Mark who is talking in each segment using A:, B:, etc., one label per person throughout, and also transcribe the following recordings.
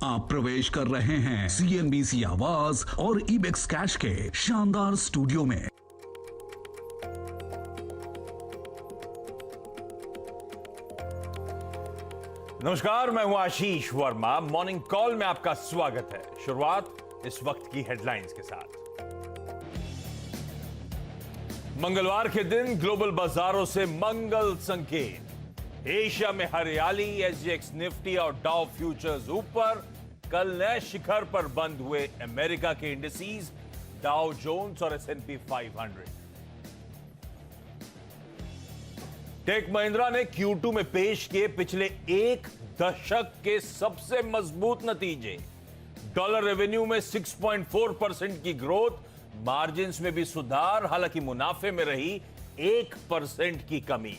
A: आप प्रवेश कर रहे हैं सीएनबीसी आवाज और इबेक्स कैश के शानदार स्टूडियो में।
B: नमस्कार, मैं हूं आशीष वर्मा। मॉर्निंग कॉल में आपका स्वागत है। शुरुआत इस वक्त की हेडलाइंस के साथ। मंगलवार के दिन ग्लोबल बाजारों से मंगल संकेत। एशिया में हरियाली, एसजीएक्स निफ्टी और डाउ फ्यूचर्स ऊपर। कल नए शिखर पर बंद हुए अमेरिका के इंडिसेस, डाउ जोन्स और एसएनपी 500। टेक महिंद्रा ने Q2 में पेश किए पिछले एक दशक के सबसे मजबूत नतीजे। डॉलर रेवेन्यू में 6.4% की ग्रोथ, मार्जिन्स में भी सुधार, हालांकि मुनाफे में रही 1% की कमी।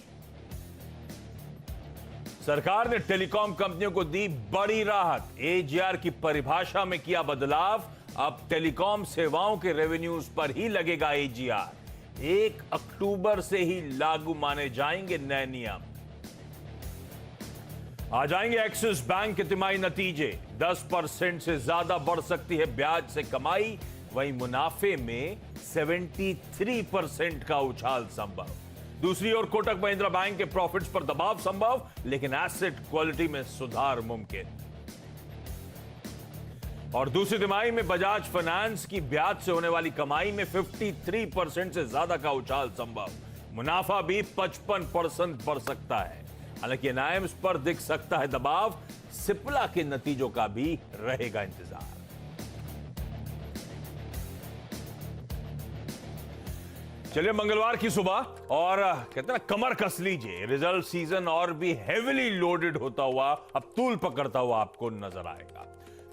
B: सरकार ने टेलीकॉम कंपनियों को दी बड़ी राहत। एजीआर की परिभाषा में किया बदलाव। अब टेलीकॉम सेवाओं के रेवेन्यूज पर ही लगेगा एजीआर। 1 अक्टूबर से ही लागू माने जाएंगे नए नियम। आ जाएंगे एक्सिस बैंक के तिमाही नतीजे। 10% से ज्यादा बढ़ सकती है ब्याज से कमाई, वहीं मुनाफे में 73% का उछाल संभव। दूसरी ओर कोटक महिंद्रा बैंक के प्रॉफिट्स पर दबाव संभव, लेकिन एसेट क्वालिटी में सुधार मुमकिन। और दूसरी तिमाही में बजाज फाइनेंस की ब्याज से होने वाली कमाई में 53% से ज्यादा का उछाल संभव। मुनाफा भी 55% बढ़ सकता है। हालांकि एनआईएम्स पर दिख सकता है दबाव। सिप्ला के नतीजों का भी रहेगा इंतजार। चलिए, मंगलवार की सुबह और कहते हैं ना, कमर कस लीजिए। रिजल्ट सीजन और भी हेविली लोडेड होता हुआ, अब तूल पकड़ता हुआ आपको नजर आएगा।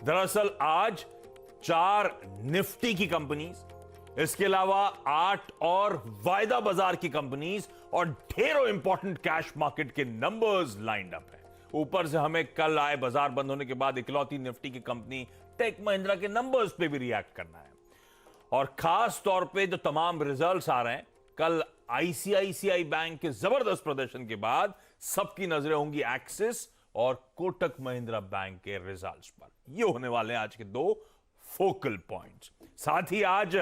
B: दरअसल आज 4 निफ्टी की कंपनीज, इसके अलावा 8 और वायदा बाजार की कंपनीज और ढेरों इंपॉर्टेंट कैश मार्केट के नंबर्स लाइंड अप है। ऊपर से हमें कल आए बाजार बंद होने के बाद इकलौती निफ्टी की कंपनी टेक महिंद्रा के नंबर्स पे भी रिएक्ट करना है। और खास तौर पे जो तमाम रिजल्ट्स आ रहे हैं, कल आईसीआईसीआई बैंक के जबरदस्त प्रदर्शन के बाद सबकी नजरें होंगी एक्सिस और कोटक महिंद्रा बैंक के रिजल्ट्स पर। ये होने वाले हैं आज के 2 फोकल पॉइंट्स। साथ ही आज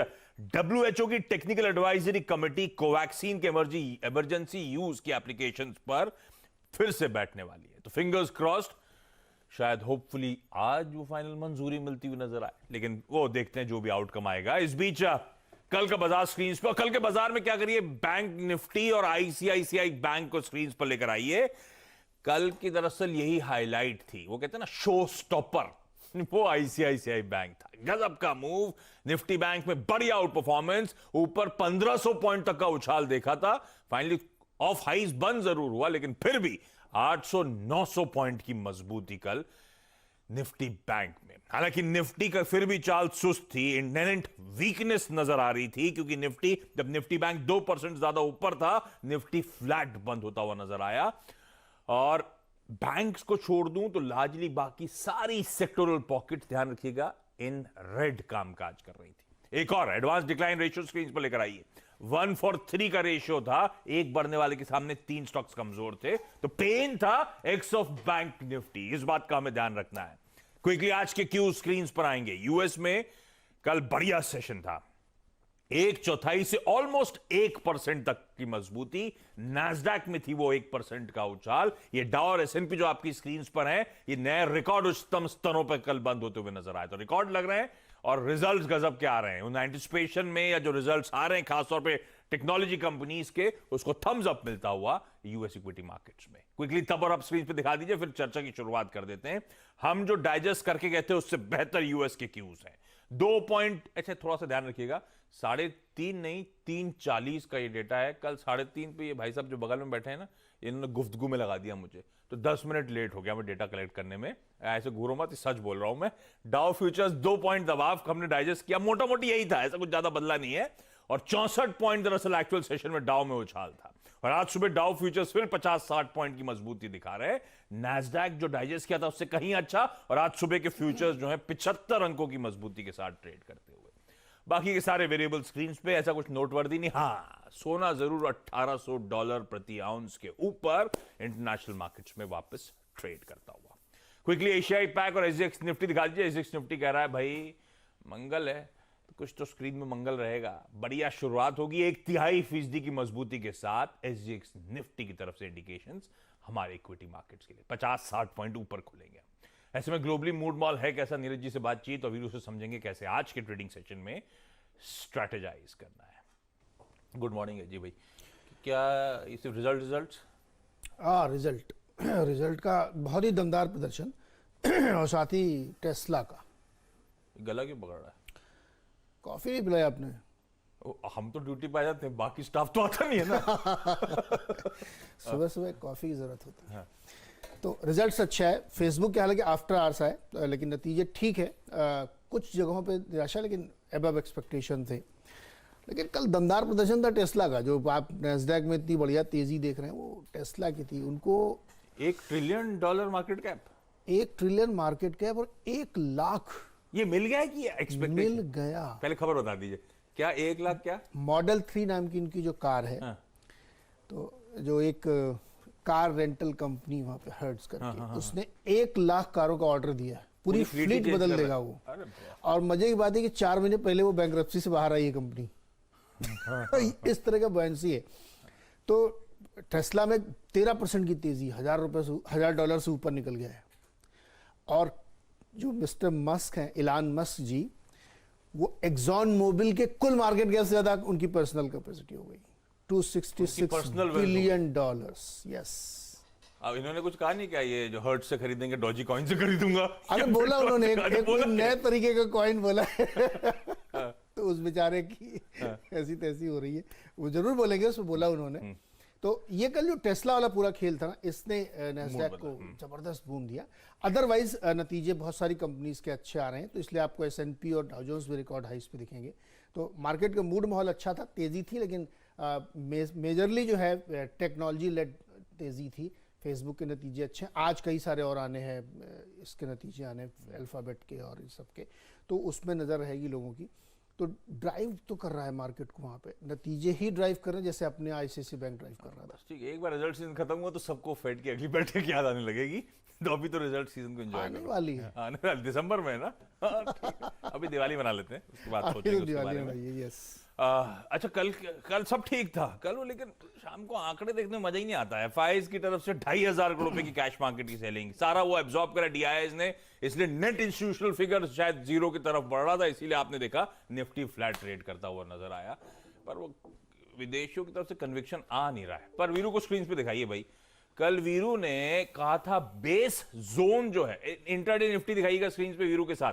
B: WHO की टेक्निकल एडवाइजरी कमेटी कोवैक्सीन के इमरजेंसी यूज की एप्लीकेशंस पर फिर से बैठने वाली है। तो फिंगर्स क्रॉस्ड, शायद होपफुली आज वो फाइनल मंजूरी मिलती हुई नजर आए, लेकिन वो देखते हैं जो भी आउटकम आएगा। इस बीच कल का बाजार स्क्रीन पर, कल के बाजार में क्या करिए, बैंक निफ्टी और आईसीआईसीआई बैंक को स्क्रीन पर लेकर आइए। कल की दरअसल यही हाईलाइट थी, वो कहते हैं ना शो स्टॉपर, वो आईसीआईसीआई बैंक था। गजब का मूव, निफ्टी बैंक में बड़ी आउट परफॉर्मेंस, ऊपर 1500 पॉइंट तक का उछाल देखा था। फाइनली ऑफ हाइज बंद जरूर हुआ, लेकिन फिर भी 800-900 पॉइंट की मजबूती कल निफ्टी बैंक में। हालांकि निफ्टी का फिर भी चाल सुस्त थी, इंडेंट वीकनेस नजर आ रही थी, क्योंकि जब निफ्टी बैंक 2% ज्यादा ऊपर था, निफ्टी फ्लैट बंद होता हुआ नजर आया। और बैंक्स को छोड़ दूं तो लार्जली बाकी सारी सेक्टोरल पॉकेट, ध्यान रखिएगा, इन रेड कामकाज कर रही थी। एक और एडवांस डिक्लाइन रेशियो स्क्रीन पर लेकर आइए। 1-for-3 का रेशियो था। एक बढ़ने वाले के सामने 3 स्टॉक्स कमजोर थे, तो पेन था एक्स ऑफ बैंक निफ्टी। इस बात का हमें ध्यान रखना है। क्विकली आज के क्यू स्क्रीन पर आएंगे। यूएस में कल बढ़िया सेशन था। 1/4 से ऑलमोस्ट 1% तक की मजबूती। नैस्डैक में थी वो 1% का उछाल। ये डाउ और एसएनपी जो आपकी स्क्रीन पर है, ये नए रिकॉर्ड उच्चतम स्तरों पर कल बंद होते हुए नजर आए। तो रिकॉर्ड लग रहे हैं और रिजल्ट्स गजब के आ रहे हैं। उन एंटिसिपेशन में या जो रिजल्ट्स आ रहे हैं खासतौर पे टेक्नोलॉजी कंपनीज के, उसको थम्स अप मिलता हुआ यूएस इक्विटी मार्केट्स में। क्विकली तब और अब स्क्रीन पे दिखा दीजिए, फिर चर्चा की शुरुआत कर देते हैं। हम जो डाइजेस्ट करके गए थे उससे बेहतर यूएस के क्यूज हैं। 2 पॉइंट, अच्छा थोड़ा सा ध्यान रखिएगा, 3.5 नहीं 3:40 का ये डेटा है। कल 3:30 पे ये भाई साहब जो बगल में बैठे हैं ना, इन्होंने गुफ्तगू में लगा दिया मुझे, तो 10 मिनट लेट हो गया मैं डेटा कलेक्ट करने में। ऐसे घूरो मत, सच बोल रहा हूं मैं। डाउ फ्यूचर्स 2 पॉइंट दबाव हमने डाइजेस्ट किया, मोटा मोटी यही था, ऐसा कुछ ज्यादा बदला नहीं है। और 64 पॉइंट दरअसल एक्चुअल सेशन में डाउ में उछाल था। और आज सुबह डाउ फ्यूचर्स फिर 50-60 पॉइंट की मजबूती दिखा रहे हैं। नैस्डैक जो डाइजेस्ट किया था उससे कहीं अच्छा, और आज सुबह के फ्यूचर्स जो है 75 अंकों की मजबूती के साथ ट्रेड करते हुए। बाकी के सारे वेरिएबल स्क्रीन पे ऐसा कुछ नोटवर्दी नहीं। हाँ, सोना जरूर $1800 प्रति आउंस के ऊपर इंटरनेशनल मार्केट्स में वापस ट्रेड करता हुआ। क्विकली एशियाई पैक और एसजीएक्स निफ्टी दिखा दीजिए। एसजीएक्स निफ्टी कह रहा है भाई मंगल है तो कुछ तो स्क्रीन में मंगल रहेगा, बढ़िया शुरुआत होगी 1/3% की मजबूती के साथ एसजीएक्स निफ्टी की तरफ से इंडिकेशंस हमारे इक्विटी मार्केट्स के लिए 50-60 पॉइंट ऊपर खुलेंगे। ऐसे में ग्लोबली मूड मॉल है कैसा, नीरज जी से बातचीत और वीरू से समझेंगे कैसे आज के ट्रेडिंग सेशन में स्ट्रैटेजाइज करना है। गुड मॉर्निंग है जी भाई, क्या ये सिर्फ रिजल्ट
C: रिजल्ट का बहुत ही दमदार प्रदर्शन और साथ ही टेस्ला का।
B: गला क्यों पकड़ रहा है?
C: कॉफी नहीं पिलाया आपने?
B: हम तो ड्यूटी पे आ जाते हैं, बाकी स्टाफ तो आता नहीं है ना।
C: सुबह सुबह कॉफी की जरूरत होती है।
B: हाँ।
C: तो रिजल्ट्स अच्छा है। फेसबुक के हालांकि आफ्टर आवर्स आए लेकिन नतीजे ठीक है। कुछ जगहों पे निराशा लेकिन अबव एक्सपेक्टेशन थे। लेकिन कल दमदार प्रदर्शन था टेस्ला का, जो आप नैस्डैक में इतनी बढ़िया तेजी देख रहे हैं वो टेस्ला की थी। उनको
B: $1 trillion market cap,
C: 1 trillion market cap और 1 लाख
B: ये मिल गया है कि एक्सपेक्टेशन
C: मिल गया।
B: पहले खबर बता दीजिए, क्या 1 लाख क्या?
C: मॉडल 3 नाम की इनकी जो कार है।
B: हाँ।
C: तो जो एक कार रेंटल कंपनी वहां पे हर्ट्स करके उसने 1 लाख कारों का ऑर्डर दिया है। पूरी फ्लीट बदल देगा वो। और मजे की बात है कि 4 महीने पहले वो बैंकरप्सी से बाहर आई है कंपनी। इस तरह का बॉयंसी है। तो टेस्ला में 13% की तेजी, $1,000 से ऊपर निकल गया है। और जो मिस्टर मस्क हैं, इलान मस्क जी, वो एक्सॉन मोबिल के कुल मार्केट कैप से ज्यादा उनकी पर्सनल कैपेसिटी हो गई, $266 बिलियन। यस।
B: अब इन्होंने कुछ कहा नहीं क्या ये जो हर्ट से खरीदेंगे डॉजी कॉइन से खरीदूंगा?
C: अगर बोला उन्होंने एक नए तरीके का कॉइन बोला है। तो उस बेचारे की ऐसी तैसी हो रही है, वो जरूर बोलेंगे, उसमें बोला उन्होंने। तो ये कल जो टेस्ला वाला पूरा खेल था ना, इसने नैस्डैक को जबरदस्त बूम दिया। अदरवाइज नतीजे बहुत सारी कंपनीज के अच्छे आ रहे हैं, तो इसलिए आपको S&P और डाउ जोन्स भी रिकॉर्ड हाइस पे दिखेंगे। तो मार्केट का मूड माहौल अच्छा था, तेजी थी, लेकिन मेजरली जो है टेक्नोलॉजी लेड तेजी थी। फेसबुक के नतीजे अच्छे हैं, आज कई सारे और आने हैं, इसके नतीजे आने अल्फाबेट के और इस सब के, तो उसमें नज़र रहेगी लोगों की। तो ड्राइव तो कर रहा है मार्केट को, वहाँ पे नतीजे ही ड्राइव कर रहे हैं, जैसे अपने ICICI बैंक ड्राइव कर रहा था।
B: ठीक है, एक बार रिजल्ट सीजन खत्म हुआ तो सबको फेड की अगली बैठक याद आने लगेगी। तो अभी तो रिजल्ट सीजन को एंजॉय
C: आने वाली है,
B: आने वाली दिसंबर में है ना। हाँ, ठीक है। अभी दिवाली मना लेते हैं, उसके बाद सोचेंगे उसके बारे में।
C: यस।
B: अच्छा, कल सब ठीक था कल, लेकिन शाम को आंकड़े देखने में मजा ही नहीं आता है। FIs की तरफ से 2,500 करोड़ रुपए की कैश मार्केट की सेलिंग, सारा वो एब्जॉर्ब करा DIIs ने, इसलिए नेट इंस्टीट्यूशनल फिगर शायद जीरो की तरफ बढ़ रहा था, इसीलिए आपने देखा निफ्टी फ्लैट ट्रेड करता हुआ नजर आया। पर वो विदेशियों की तरफ से कन्विक्शन आ नहीं रहा है। पर वीरू को स्क्रीन पे दिखाइए भाई, कल वीरू ने कहा था बेस जोन जो है, इंट्राडे निफ्टी दिखाइएगा स्क्रीन पे वीरू के साथ,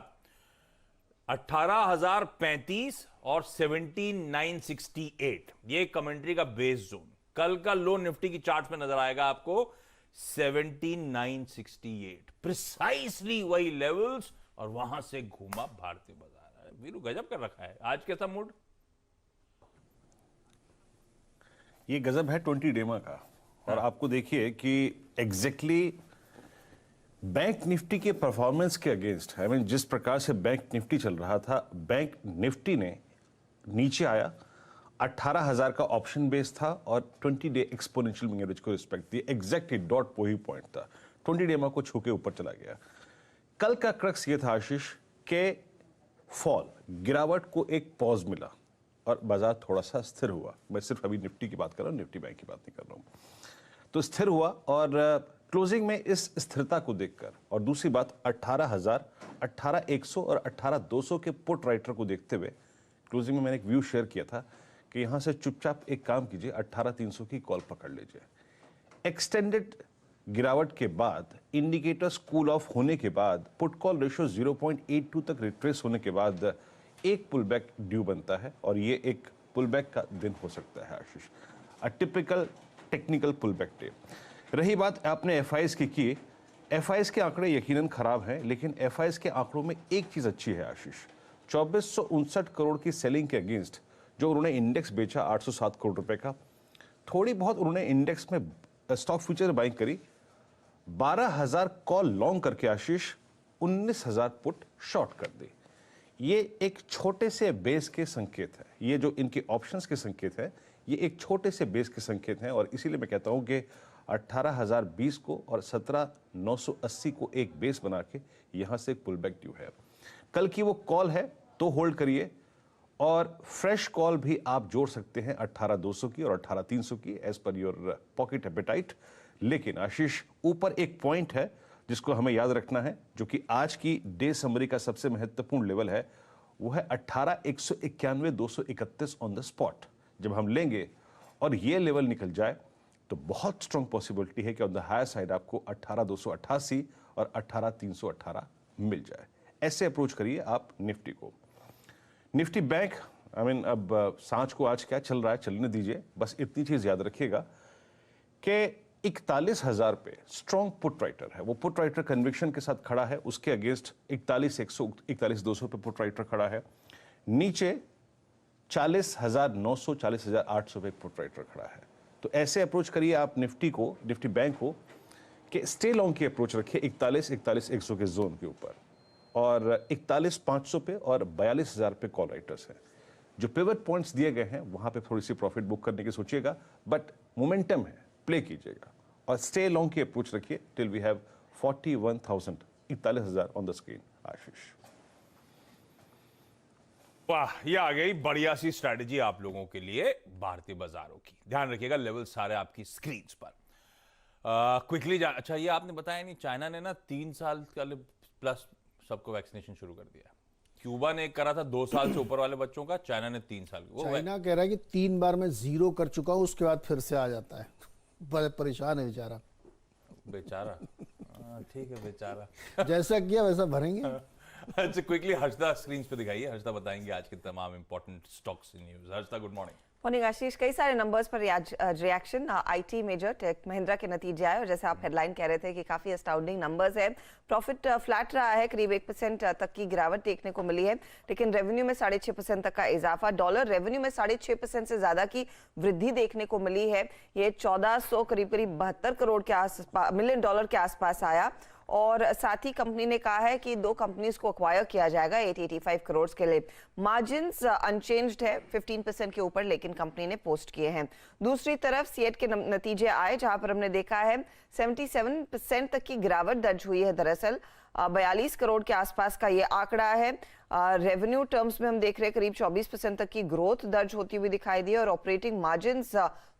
B: 18,035 और 17,968, ये कमेंट्री का बेस जोन। कल का लो निफ्टी की चार्ट में नजर आएगा आपको 17,968, प्रिसाइसली वही लेवल्स, और वहां से घूमा भारतीय बाजार। वीरू गजब कर रखा है, आज कैसा मूड?
D: ये गजब है 20 डेमा का। और आपको देखिए कि एग्जैक्टली बैंक निफ्टी के परफॉर्मेंस के अगेंस्ट, आई मीन जिस प्रकार से बैंक निफ्टी चल रहा था, बैंक निफ्टी ने नीचे आया, 18,000 का ऑप्शन बेस था और 20 डे एक्सपोनेंशियल मूविंग एवरेज को रिस्पेक्ट दी, एग्जैक्टली डॉट वही पॉइंट था। 20 डेमा को छू के ऊपर चला गया। कल का क्रक्स ये था आशीष के फॉल, गिरावट को एक पॉज मिला और बाजार थोड़ा सा स्थिर हुआ। मैं सिर्फ अभी निफ्टी की बात कर रहा हूँ, निफ्टी बैंक की बात नहीं कर रहा हूँ। तो स्थिर हुआ और क्लोजिंग में इस स्थिरता को देखकर, और दूसरी बात 18,000, 18,100 और 18,200 के पुट राइटर को देखते हुए क्लोजिंग में मैंने एक व्यू शेयर किया था कि यहां से चुपचाप एक काम कीजिए, 18,300 की कॉल पकड़ लीजिए। एक्सटेंडेड गिरावट के बाद, इंडिकेटर्स कूल ऑफ होने के बाद, पुट कॉल रेशियो 0.82 तक रिट्रेस होने के बाद एक पुल बैक ड्यू बनता है, और ये एक पुल बैक का दिन हो सकता है Ashish, a typical technical pull back day. रही बात आपने FIs की, FIs के आंकड़े यकीनन खराब हैं, लेकिन FIs के आंकड़ों में एक चीज अच्छी है आशीष, 2459 करोड़ की सेलिंग के अगेंस्ट जो उन्होंने इंडेक्स बेचा 807 करोड़ रुपए का, थोड़ी बहुत उन्होंने इंडेक्स में स्टॉक फ्यूचर बाइंग करी, 12,000 कॉल लॉन्ग करके आशीष 19,000 पुट शॉर्ट कर दी। ये एक छोटे से बेस के संकेत है, ये जो इनके ऑप्शंस के संकेत है, ये एक छोटे से बेस के संकेत हैं, और इसीलिए मैं कहता हूं कि 18,020 को और 17,980 को एक बेस बना के यहां से एक पुल बैक ड्यू है। कल की वो कॉल है तो होल्ड करिए, और फ्रेश कॉल भी आप जोड़ सकते हैं 18,200 की और 18,300 की as per your pocket apatite. लेकिन आशीष, ऊपर एक पॉइंट है जिसको हमें याद रखना है, जो कि आज की डे समरी का सबसे महत्वपूर्ण लेवल है, वो है 18,191,231 ऑन द स्पॉट। जब हम लेंगे और ये लेवल निकल जाए तो बहुत स्ट्रांग पॉसिबिलिटी है कि ऑन द हायर साइड आपको 18,288 और 18,318 मिल जाए। ऐसे अप्रोच करिए आप निफ्टी को। निफ्टी बैंक, अब सांझ को आज क्या चल रहा है चलने दीजिए, बस इतनी चीज याद रखिएगा कि 41,000 पे स्ट्रॉन्ग पुट राइटर है। वो पुट राइटर कन्विक्शन के साथ खड़ा है, उसके अगेंस्ट 41,100 41,200 पे पुट राइटर खड़ा है। नीचे 40,900 40,800 पे पुट राइटर खड़ा है। तो ऐसे अप्रोच करिए आप निफ्टी को, निफ्टी बैंक को, कि स्टे लॉन्ग की अप्रोच रखिए 41,100 के जोन के ऊपर, और 41,500 पे और 42,000 पे कॉल राइटर्स हैं। जो पिवट पॉइंट्स दिए गए हैं वहां पे थोड़ी सी प्रॉफिट बुक करने की सोचिएगा, बट मोमेंटम है, प्ले कीजिएगा और स्टे लॉन्ग की अप्रोच रखिए till we have 41,000 41,000 on the screen. Ashish,
B: वाह, ये आ गई बढ़िया सी स्ट्रैटेजी आप लोगों के लिए भारतीय बाजारों की। ध्यान रखिएगा, लेवल सारे आपकी स्क्रीन पर। क्विकली अच्छा, ये आपने बताया नहीं, चाइना ने ना 3 साल प्लस सबको वैक्सीनेशन शुरू कर दिया। क्यूबा ने एक करा था 2 साल से ऊपर वाले बच्चों का, चाइना ने 3 साल।
C: चाइना कह रहा है कि 3 बार मैं 0 कर चुका हूं, उसके बाद फिर से आ जाता है। बड़े परेशान है बेचारा।
B: बेचारा, ठीक है बेचारा।
C: जैसा किया वैसा भरेंगे।
B: अच्छा, क्विकली हर्षदा स्क्रीन पे दिखाइए। हर्षदा बताएंगे आज के तमाम important stocks news. Harshada, good morning.
E: Morning Ashish. कई सारे नंबर्स पर आज reaction. IT major Tech Mahindra के नतीजे आए और जैसे आप हेडलाइन कह रहे थे कि काफी अस्टाउंडिंग नंबर्स है। प्रॉफिट फ्लैट रहा है, करीब 1% तक की गिरावट देखने को मिली है, लेकिन रेवेन्यू में 6.5% तक का इजाफा। डॉलर रेवेन्यू में 6.5% से ज्यादा की वृद्धि देखने को मिली है। ये 1400 करीब 72 करोड़ के आसपास, मिलियन डॉलर के आसपास आया। और साथ ही कंपनी ने कहा है कि 2 कंपनीज को अक्वायर किया जाएगा 885 करोड़ के लिए। मार्जिन्स अनचेंज्ड है 15% के ऊपर, लेकिन कंपनी ने पोस्ट किए हैं। दूसरी तरफ सीएट के नतीजे आए, जहां पर हमने देखा है 77% तक की गिरावट दर्ज हुई है। दरअसल 42 करोड़ के आसपास का ये आंकड़ा है। रेवेन्यू टर्म्स में हम देख रहे हैं करीब 24% तक की ग्रोथ दर्ज होती हुई दिखाई दी है और ऑपरेटिंग मार्जिन्स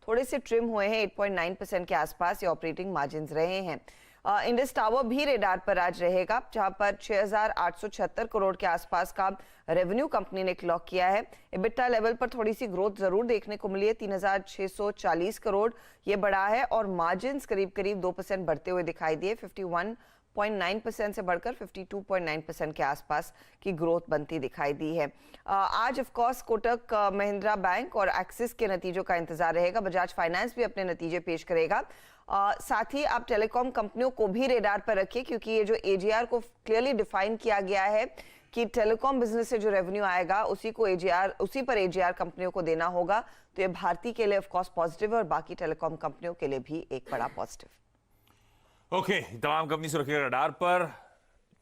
E: थोड़े से ट्रिम हुए हैं। 8.9% के आसपास ये ऑपरेटिंग मार्जिन्स रहे हैं। इंडस टावर भी रेडार पर आज रहेगा, जहां पर 6,876 करोड़ के आसपास का रेवेन्यू कंपनी ने क्लॉक किया है। एबिटा लेवल पर थोड़ी सी ग्रोथ जरूर देखने को मिली है, 3,640 करोड़ ये बढ़ा है और मार्जिन्स करीब 2% बढ़ते हुए दिखाई दिए। 51.9% से बढ़कर 52.9% के आसपास की ग्रोथ बनती दिखाई दी है। आज of course Kotak Mahindra bank और एक्सिस के नतीजों का इंतजार रहेगा। बजाज फाइनेंस भी अपने नतीजे पेश करेगा। साथ ही आप टेलीकॉम कंपनियों को भी रेडार पर रखिए, क्योंकि ये जो एजीआर को क्लियरली डिफाइन किया गया है कि टेलीकॉम बिजनेस से जो रेवेन्यू आएगा उसी पर एजीआर कंपनियों को देना होगा। तो ये भारती के लिए ऑफ कोर्स पॉजिटिव है और बाकी टेलीकॉम कंपनियों के लिए भी एक बड़ा पॉजिटिव।
B: ओके, तमाम कंपनी से रखिएगा रडार पर।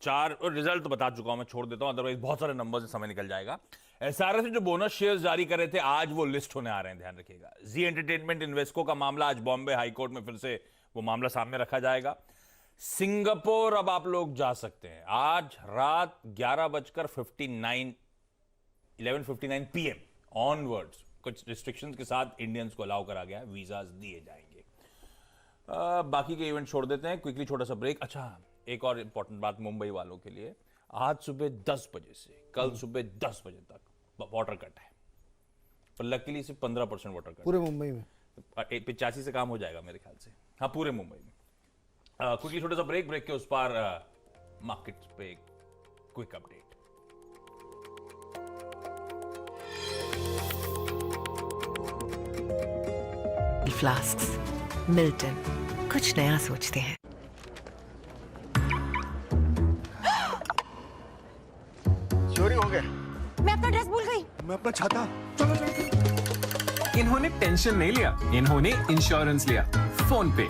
B: 4 और रिजल्ट तो बता चुका हूं, मैं छोड़ देता हूं, अदरवाइज बहुत सारे नंबर से समय निकल जाएगा। एसआरएफ से जो बोनस शेयर्स जारी कर रहे थे आज वो लिस्ट होने आ रहे हैं, ध्यान रखिएगा। जी एंटरटेनमेंट इन्वेस्को का मामला आज बॉम्बे हाईकोर्ट में फिर से वो मामला सामने रखा जाएगा। सिंगापुर अब आप लोग जा सकते हैं आज रात 11:59 PM ऑनवर्ड्स। कुछ रिस्ट्रिक्शंस के साथ इंडियंस को अलाउ करा गया है, वीजाज दिए जाएंगे। बाकी के इवेंट छोड़ देते हैं, क्विकली छोटा सा ब्रेक। अच्छा, एक और इंपॉर्टेंट बात मुंबई वालों के लिए, आज सुबह 10 बजे से कल सुबह 10 बजे तक वाटर कट है, पर लकीली सिर्फ 15% वाटर कट
C: पूरे मुंबई में।
B: 85 से काम हो जाएगा मेरे ख्याल से, हाँ पूरे मुंबई में। क्विकली छोटा सा ब्रेक के उस पार मार्केट पे क्विक अपडेट।
F: फ्लास्क्स मिल्टन, कुछ नया सोचते हैं।
G: चोरी हो गया।
F: मैं अपना ड्रेस भूल गई।
G: मैं अपना छाता। चलो चलो।
H: इन्होंने टेंशन नहीं लिया, इन्होंने इंश्योरेंस लिया। फोन पे